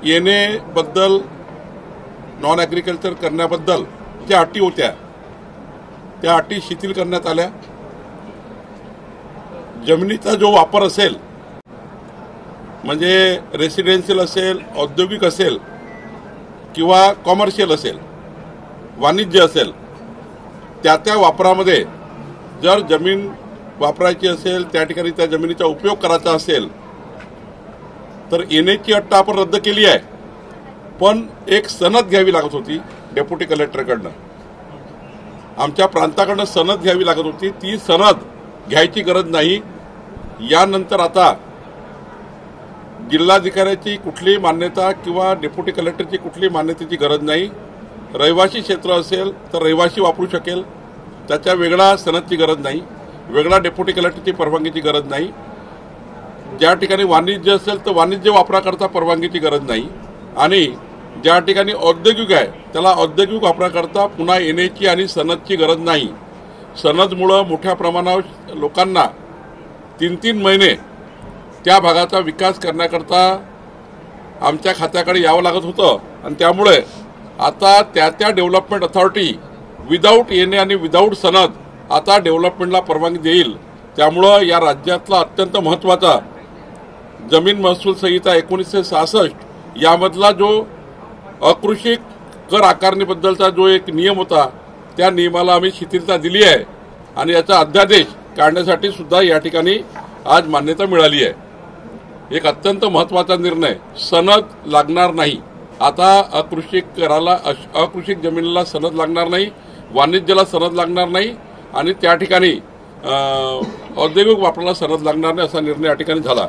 येणेबद्दल non agriculture करण्याबद्दल ज्या अटी होत्या त्या अटी शिथिल करण्यात आल्या। जमिनीचा जो वापर असेल म्हणजे रेसिडेन्शियल असेल, औद्योगिक असेल किंवा कॉमर्शियल असेल, वाणिज्य असेल, त्या वापरामध्ये जर जमीन वापरायची असेल, त्या ठिकाणी त्या जमिनीचा उपयोग करायचा असेल तर येण्याची अट आपण रद्द केली आहे। पण एक सनद घ्यावी लागत होती डेप्युटी कलेक्टरकडनं, आमच्या प्रांताकडनं सनद घ्यावी लागत होती। ती सनद घ्यायची गरज नाही। यानंतर आता जिल्हाधिकाऱ्याची कुठलीही मान्यता किंवा डेप्युटी कलेक्टरची कुठलीही मान्यतेची गरज नाही। रहिवासी क्षेत्र असेल तर रहिवासी वापरू शकेल, त्याच्या वेगळा सनदची गरज नाही, वेगळा डेप्युटी कलेक्टरची परवानगीची गरज नाही। ज्या ठिकाणी वाणिज्य असेल तर वाणिज्य वापराकरता परवानगीची गरज नाही आणि ज्या ठिकाणी औद्योगिक आहे त्याला औद्योगिक वापराकरता पुन्हा येण्याची आणि सनदची गरज नाही। सनदमुळे मोठ्या प्रमाणावर लोकांना 3-3 महिने त्या भागाचा विकास करण्याकरता आमच्या खात्याकडे यावं लागत होतं आणि त्यामुळे आता त्या डेव्हलपमेंट अथॉरिटी विदाऊट येणे आणि विदाऊट सनद आता डेव्हलपमेंटला परवानगी देईल। त्यामुळे या राज्यातला अत्यंत महत्त्वाचा जमीन महसूल संहिता 1966 यामधला जो अकृषी कर आकारणीबद्दलचा जो एक नियम होता त्या नियमाला आम्ही शिथिलता दिली आहे आणि याचा अध्यादेश काढण्यासाठी सुद्धा या ठिकाणी आज मान्यता मिळाली आहे। एक अत्यंत महत्त्वाचा निर्णय, सनद लागणार नाही आता। अकृषी कराला अकृषी जमिनीला सनद लागणार नाही, वाणिज्याला सनद लागणार नाही आणि त्या ठिकाणी औद्योगिक वापराला सनद लागणार नाही असा निर्णय या ठिकाणी झाला।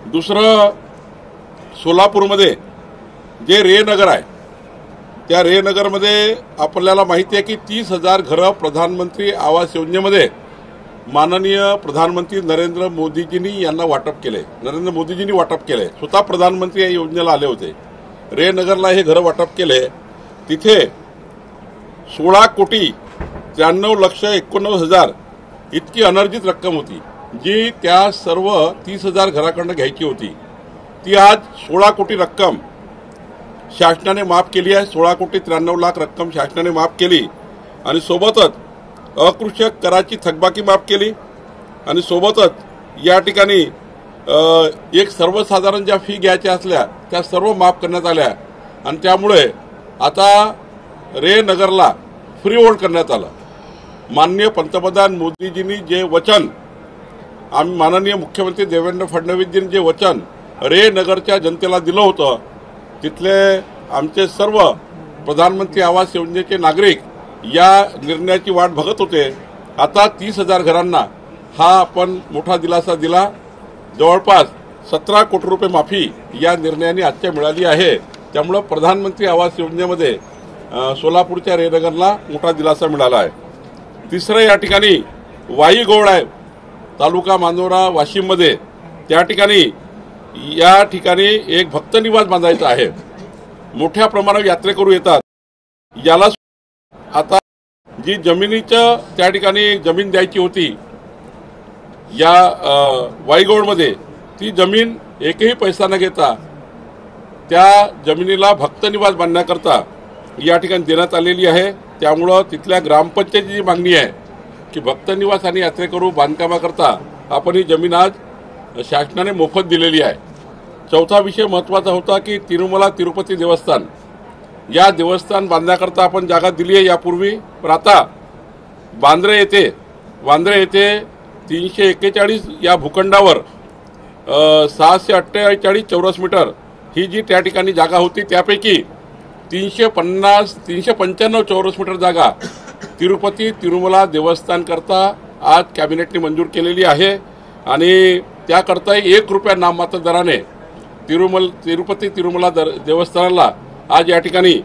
दुसरं, सोलापूरमध्ये जे रेनगर आहे त्या रेनगरमध्ये आपल्याला माहिती आहे की 30,000 घरं प्रधानमंत्री आवास योजनेमध्ये माननीय प्रधानमंत्री नरेंद्र मोदीजींनी यांना वाटप केले। नरेंद्र मोदीजींनी वाटप केले, स्वतः प्रधानमंत्री या योजनेला आले होते। रेनगरला हे घरं वाटप केले। तिथे 16,93,89,00,000 इतकी अनर्जित रक्कम होती जी त्या सर्व 30,000 घराकडनं घ्यायची होती। ती आज 16 कोटी रक्कम शासनाने माफ केली आहे। 16,93,00,000 रक्कम शासनाने माफ केली आणि सोबतच अकृषक कराची थकबाकी माफ केली आणि सोबतच या ठिकाणी एक सर्वसाधारण ज्या फी घ्यायच्या असल्या त्या सर्व माफ करण्यात आल्या आणि त्यामुळे आता रेनगरला फ्री होल्ड करण्यात आलं। माननीय पंतप्रधान मोदीजींनी जे वचन, आम्ही माननीय मुख्यमंत्री देवेंद्र फडणवीसजींनी जे वचन रेनगरच्या जनतेला दिलं होतं तिथले आमचे सर्व प्रधानमंत्री आवास योजनेचे नागरिक या निर्णयाची वाट बघत होते। आता 30,000 घरांना हा आपण मोठा दिलासा दिला। जवळपास 17 कोटी रुपये माफी या निर्णयाने आजच्या मिळाली आहे। त्यामुळे प्रधानमंत्री आवास योजनेमध्ये सोलापूरच्या रेनगरला मोठा दिलासा मिळाला आहे। तिसरं, या ठिकाणी वाईगौड आहे तालुका मानोरा वाशिममध्ये, त्या ठिकाणी या ठिकाणी एक भक्त निवास बांधायचा आहे। मोठ्या प्रमाणावर यात्रेकरू येतात। याला आता जी जमिनीचं त्या ठिकाणी जमीन द्यायची होती या वाईगौडमध्ये, ती जमीन एकही पैसा न घेता त्या जमिनीला भक्त निवास बांधण्याकरता या ठिकाणी देण्यात आलेली आहे। त्यामुळं तिथल्या ग्रामपंचायतीची जी मागणी आहे की भक्त निवास आणि यात्रेकरू बांधकामाकरता आपण ही जमीन आज शासनाने मोफत दिलेली आहे। चौथा विषय महत्त्वाचा होता की तिरुमला तिरुपती देवस्थान, या देवस्थान बांधण्याकरता आपण जागा दिली आहे यापूर्वी, पण आता वांद्रे येथे 341 या भूखंडावर 648 चौरस मीटर ही जी त्या ठिकाणी जागा होती त्यापैकी 395 चौरस मीटर जागा तिरुपती तिरुमला देवस्थान करता आज कॅबिनेटने मंजूर केलेली आहे आणि त्याकरता 1 रुपया नाममात्र दराने तिरुपती तिरुमला देवस्थानाला आज या ठिकाणी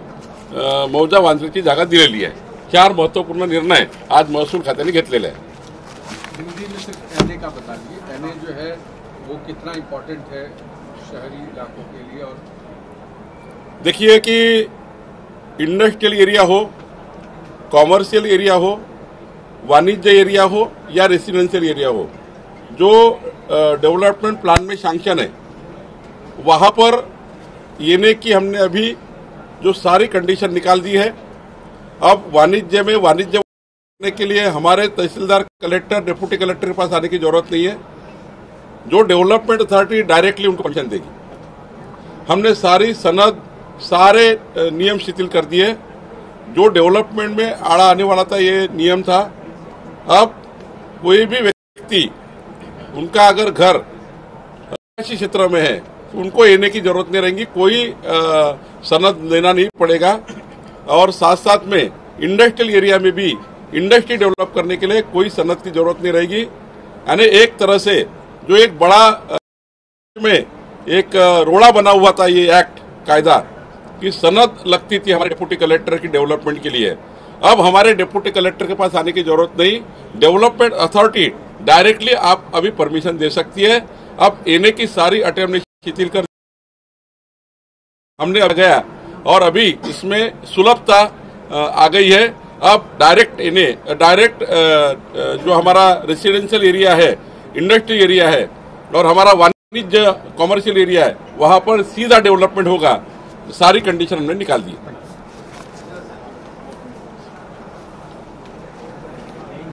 मौजा वांद्रेची जागा दिलेली आहे। 4 महत्वपूर्ण निर्णय आज महसूल खात्याने घेतलेले आहेत। हिंदी में सिर्फ एनए का बता दीजिए, एनए जो है वो कितना इम्पोर्टेंट है शहरी इलाकों के लिए। और देखिए कि इंडस्ट्रियल एरिया हो, कॉमर्शियल एरिया हो, वाणिज्य एरिया हो या रेसिडेंशियल एरिया हो, जो डेवलपमेंट प्लान में सैंक्शन है वहाँ पर एनए की हमने अभी जो सारी कंडीशन निकाल दी है। अब वाणिज्य करने के लिए हमारे तहसीलदार, कलेक्टर, डिप्टी कलेक्टर के पास आने की जरूरत नहीं है। जो डेवलपमेंट अथॉरिटी डायरेक्टली उनको परमिशन देगी। हमने सारी सनद, सारे नियम शिथिल कर दिए। जो डेवलपमेंट में आड़ा आने वाला था, ये नियम था। अब कोई भी व्यक्ति, उनका अगर घर कृषि क्षेत्र में है तो उनको एनए की जरूरत नहीं रहेगी, कोई सनद लेना नहीं पड़ेगा। और साथ साथ में इंडस्ट्रियल एरिया में भी इंडस्ट्री डेवलप करने के लिए कोई सनद की जरूरत नहीं रहेगी। यानी एक तरह से जो एक बड़ा में एक रोड़ा बना हुआ था ये एक्ट, कायदा की सनद लगती थी हमारे डिप्टी कलेक्टर की डेवलपमेंट के लिए, अब हमारे डिप्टी कलेक्टर के पास आने की जरूरत नहीं। डेवलपमेंट अथॉरिटी डायरेक्टली आप अभी परमिशन दे सकती है। अब एनए की सारी अटेम्प्ट शिथिल कर हमने गया और अभी इसमें सुलभता आ गई है। अब डायरेक्ट एनए, डायरेक्ट जो हमारा रेसिडेंशियल एरिया है, इंडस्ट्री एरिया है और हमारा वाणिज्य कॉमर्शियल एरिया है, वहां पर सीधा डेवलपमेंट होगा। सारी कंडीशन हमने निकाल दी।